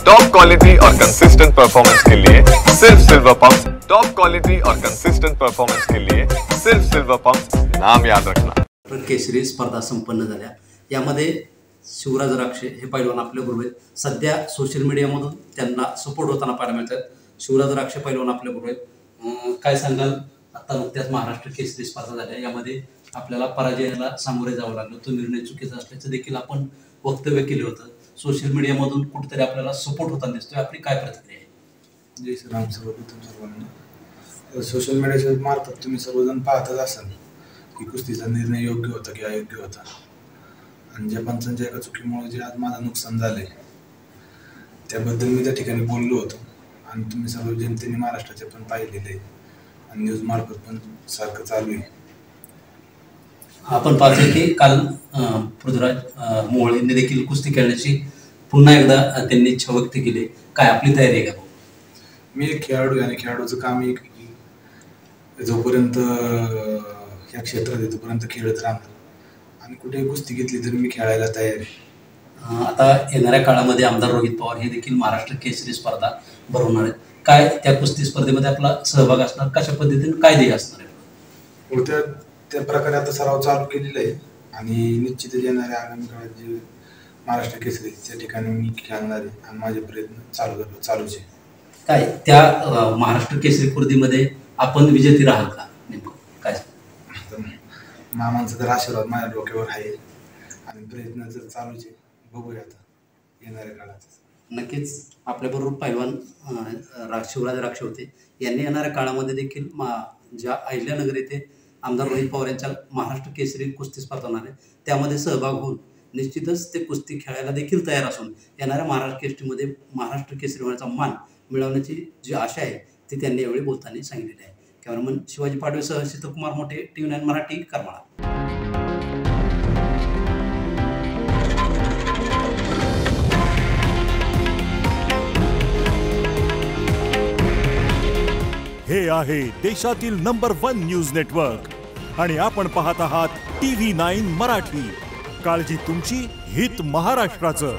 Top quality और consistent performance के लिए सिर्फ सिल्वर पंप। टॉप क्वालिटी और कंसिस्टेंट परफॉर्मेंस के लिए सिर्फ सिल्वर पंप, नाम याद रखना। केसरी स्पर्धा संपन्न झाल्या। यामध्ये शिवराज राक्षे हे पैलवान आपल्याबरोबर आहेत। सध्या सोशल मीडियामधून त्यांना सपोर्ट होताना पाहायला मिळतात। शिवराज राक्षे पैलवान आपल्याबरोबर आहेत। काय सांगाल, आता नुकत्याच महाराष्ट्र केसरी स्पर्धा झाल्या, यामध्ये आपल्याला पराजयाला सामोरे जावं लागलं, तो निर्णय चुकीचा असल्याचं देखील आपण वक्तव्य केलं होतं। सोशल मीडियामधून कुठेतरी आपल्याला सपोर्ट होताना दिसतोय, आपली काय प्रतिक्रिया आहे? जय श्रीराम सर्वप्रथम सर्वांना। सोशल मीडियाच्या मार्फत तुम्ही सर्वजण पाहतच असाल की कुस्तीचा निर्णय योग्य होता की अयोग्य होता, आणि ज्या पंचांच्या एका चुकीमुळे जे आज माझं नुकसान झालंय त्याबद्दल मी त्या ठिकाणी बोललो होतो, आणि तुम्ही सर्व जनतेने महाराष्ट्राचे पण पाहिलेले आहे आणि न्यूज मार्फत पण सारखं चालू आहे। आपण पाहतोय की काल पृथ्वीराज मोहोळेंनी देखील कुस्ती खेळण्याची पुन्हा एकदा त्यांनी इच्छा व्यक्त केली। काय आपली तयारी आहे का? मी एक खेळाडू आणि खेळाडूचं काम एक जोपर्यंत या क्षेत्रात आहे तोपर्यंत खेळत राहणार, आणि कुठे कुस्ती घेतली तरी मी खेळायला तयार आहे। आता येणाऱ्या काळामध्ये आमदार रोहित पवार हे देखील महाराष्ट्र केसरी स्पर्धा भरवणार आहेत। काय त्या कुस्ती स्पर्धेमध्ये आपला सहभाग असणार, कशा पद्धतीने काय ध्येय असणार आहे? त्या प्रकारे आता सराव चालू केलेला आहे, आणि निश्चितच येणाऱ्या आगामी काळात जे महाराष्ट्र केसरी त्या ठिकाणी मी खेळणार आहे, आणि माझे प्रयत्न चालूच आहे। काय त्या महाराष्ट्र केसरी स्पर्धेमध्ये आपण विजेते राहाल का? नेमकं काय मामांचा तर आशीर्वाद माझ्या डोक्यावर आहे, आणि प्रयत्न तर चालूच आहे। बघूया आता येणाऱ्या काळात। नक्कीच आपल्याबरोबर पैलवान शिवराज राक्षे होते। यांनी येणाऱ्या काळामध्ये देखील ज्या अहिल्यानगर येथे आमदार रोहित पवार यांच्या महाराष्ट्र केसरी कुस्ती स्पर्धा होणार आहे त्यामध्ये सहभाग होऊन निश्चितच ते कुस्ती खेळायला देखील तयार असून येणाऱ्या महाराष्ट्र केसरी होण्याचा मान मिळवण्याची जी आशा आहे ती त्यांनी यावेळी बोलताना सांगितलेली आहे। कॅमेरामन शिवाजी पाडवेसह शीतकुमार मोठे, TV9 मराठी, करमाळा। हे आहे देशातील नंबर 1 न्यूज नेटवर्क, आणि आपण पाहत आहात TV9 मराठी। काळजी तुमची, हित महाराष्ट्राचं।